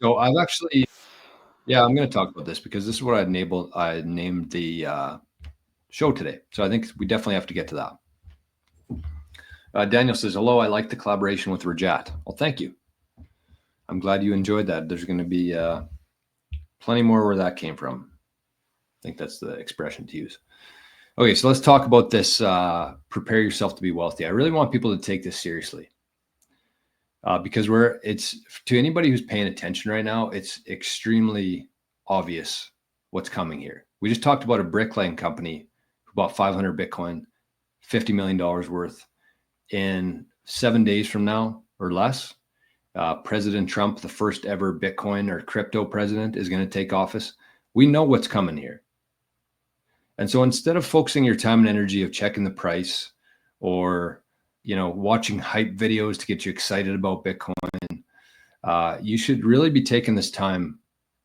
So I've actually, yeah, I'm going to talk about this because this is what I named the show today. So I think we definitely have to get to that. Daniel says, hello, I like the collaboration with Rajat. Well, thank you. I'm glad you enjoyed that. There's going to be plenty more where that came from. I think that's the expression to use. Okay, so let's talk about this. Prepare yourself to be wealthy. I really want people to take this seriously. Because it's to anybody who's paying attention right now, it's extremely obvious what's coming here. We just talked about a bricklaying company who bought 500 Bitcoin, $50 million worth. In 7 days from now or less, President Trump, the first ever Bitcoin or crypto president, is going to take office. We know what's coming here. And so instead of focusing your time and energy of checking the price or watching hype videos to get you excited about Bitcoin, you should really be taking this time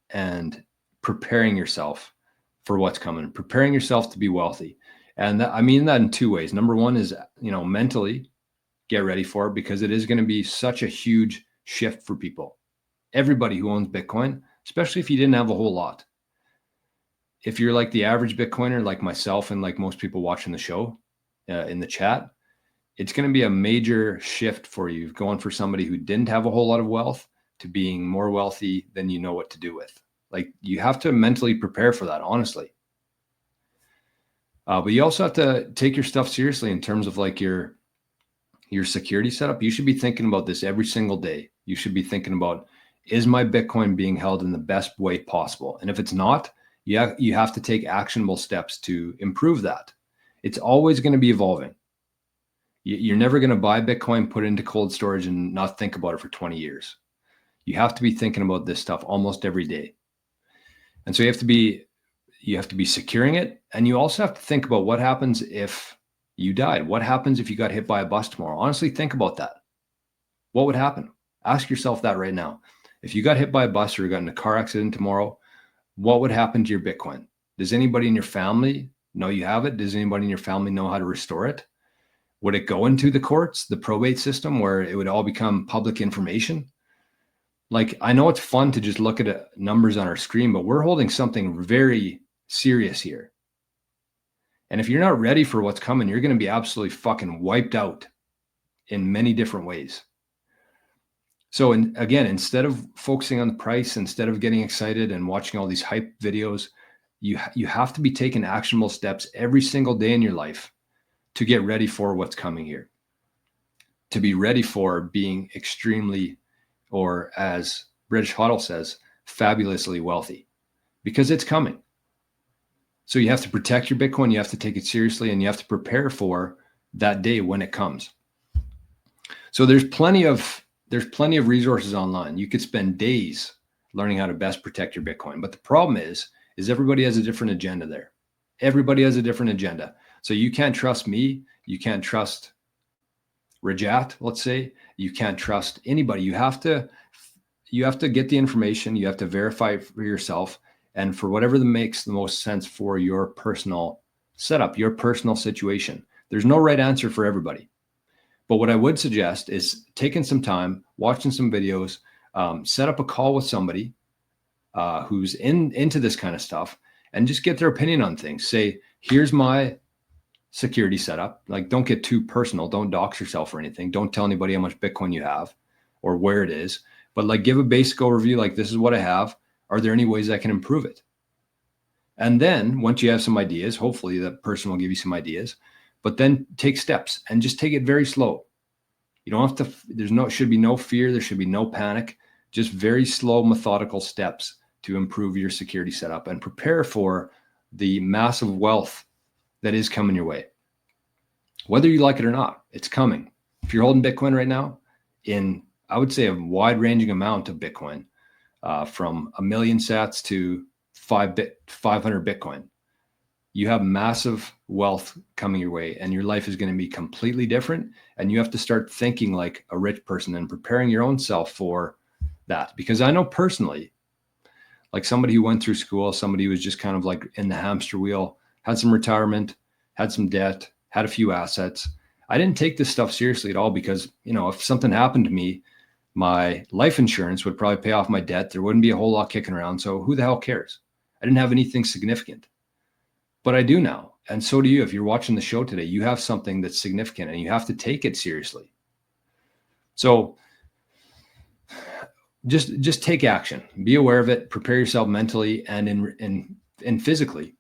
and preparing yourself for what's coming, preparing yourself to be wealthy. And I mean that in two ways. Number one is, mentally get ready for it, because it is going to be such a huge shift for people. Everybody who owns Bitcoin, especially if you didn't have a whole lot. If you're like the average Bitcoiner, like myself and like most people watching the show in the chat, it's going to be a major shift for you, going for somebody who didn't have a whole lot of wealth to being more wealthy than you know what to do with. Like, you have to mentally prepare for that, honestly. But you also have to take your stuff seriously in terms of like your security setup. You should be thinking about this every single day. You should be thinking about, is my Bitcoin being held in the best way possible? And if it's not, you have to take actionable steps to improve that. It's always going to be evolving. You're never going to buy Bitcoin, put it into cold storage, and not think about it for 20 years. You have to be thinking about this stuff almost every day. And so you have to be securing it. And you also have to think about what happens if you died. What happens if you got hit by a bus tomorrow? Honestly, think about that. What would happen? Ask yourself that right now. If you got hit by a bus or you got in a car accident tomorrow, what would happen to your Bitcoin? Does anybody in your family know you have it? Does anybody in your family know how to restore it? Would it go into the courts, the probate system, where it would all become public information? Like, I know it's fun to just look at numbers on our screen, but we're holding something very serious here. And if you're not ready for what's coming, you're going to be absolutely fucking wiped out in many different ways. So, again, instead of focusing on the price, instead of getting excited and watching all these hype videos, you have to be taking actionable steps every single day in your life to get ready for what's coming here, to be ready for being extremely, or as British Huddle says, fabulously wealthy, because it's coming. So you have to protect your Bitcoin, you have to take it seriously, and you have to prepare for that day when it comes. So there's plenty of resources online. You could spend days learning how to best protect your Bitcoin. But the problem is everybody has a different agenda there. Everybody has a different agenda. So you can't trust me. You can't trust Rajat, let's say. You can't trust anybody. You have to get the information. You have to verify for yourself, and for whatever that makes the most sense for your personal setup, your personal situation. There's no right answer for everybody. But what I would suggest is taking some time, watching some videos, set up a call with somebody who's into this kind of stuff, and just get their opinion on things. Say, here's my security setup. Like, don't get too personal. Don't dox yourself or anything. Don't tell anybody how much Bitcoin you have or where it is. But like, give a basic overview. Like, this is what I have. Are there any ways I can improve it? And then once you have some ideas, hopefully that person will give you some ideas. But then take steps and just take it very slow. You don't have to, should be no fear. There should be no panic, just very slow, methodical steps to improve your security setup and prepare for the massive wealth that is coming your way. Whether you like it or not, it's coming. If you're holding Bitcoin right now, I would say a wide ranging amount of Bitcoin, from 1 million sats to 500 Bitcoin, you have massive wealth coming your way, and your life is going to be completely different. And you have to start thinking like a rich person and preparing your own self for that. Because I know personally, like somebody who went through school, somebody who was just kind of like in the hamster wheel, had some retirement, had some debt, had a few assets. I didn't take this stuff seriously at all, because, if something happened to me, My life insurance would probably pay off my debt. There wouldn't be a whole lot kicking around. So who the hell cares? I didn't have anything significant, but I do now. And so do you. If you're watching the show today, you have something that's significant and you have to take it seriously. So just take action, be aware of it, prepare yourself mentally and physically.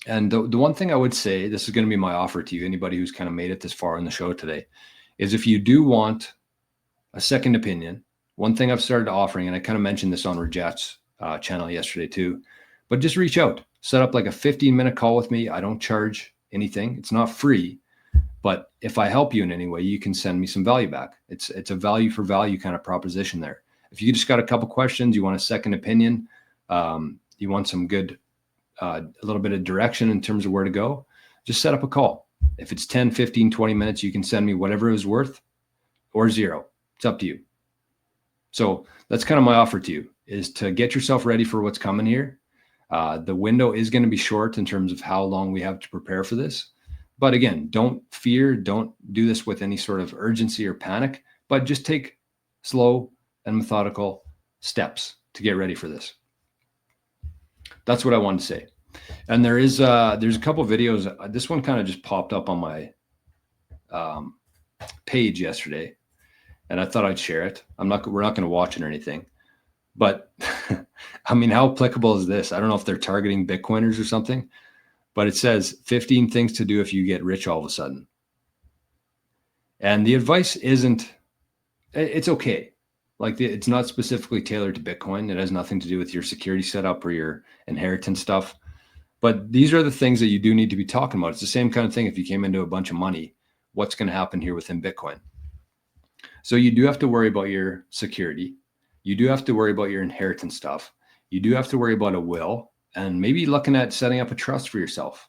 And the one thing I would say, this is going to be my offer to you, anybody who's kind of made it this far in the show today, is if you do want a second opinion, one thing I've started offering, and I kind of mentioned this on Rajat's channel yesterday too, but just reach out, set up like a 15-minute call with me. I don't charge anything. It's not free, but if I help you in any way, you can send me some value back. It's a value for value kind of proposition there. If you just got a couple questions, you want a second opinion, you want some good, a little bit of direction in terms of where to go, just set up a call. If it's 10, 15, 20 minutes, you can send me whatever it was worth or zero. It's up to you. So that's kind of my offer to you, is to get yourself ready for what's coming here. The window is going to be short in terms of how long we have to prepare for this. But again, don't fear, don't do this with any sort of urgency or panic, but just take slow and methodical steps to get ready for this. That's what I wanted to say. And there's a couple of videos. This one kind of just popped up on my page yesterday, and I thought I'd share it. We're not going to watch it or anything, but I mean, how applicable is this? I don't know if they're targeting Bitcoiners or something, but it says 15 things to do if you get rich all of a sudden. And the advice it's okay. Like it's not specifically tailored to Bitcoin. It has nothing to do with your security setup or your inheritance stuff. But these are the things that you do need to be talking about. It's the same kind of thing if you came into a bunch of money, what's going to happen here within Bitcoin? So you do have to worry about your security. You do have to worry about your inheritance stuff. You do have to worry about a will and maybe looking at setting up a trust for yourself.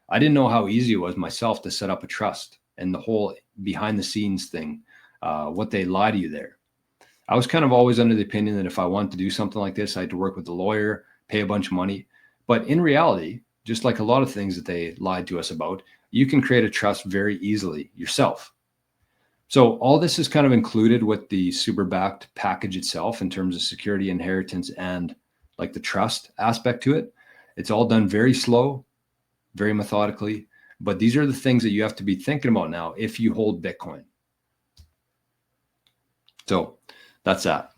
I didn't know how easy it was myself to set up a trust and the whole behind the scenes thing, what they lie to you there. I was kind of always under the opinion that if I wanted to do something like this, I had to work with a lawyer, pay a bunch of money. But in reality, just like a lot of things that they lied to us about, you can create a trust very easily yourself. So all this is kind of included with the super backed package itself in terms of security, inheritance, and like the trust aspect to it. It's all done very slow, very methodically, but these are the things that you have to be thinking about now if you hold Bitcoin. So that's that.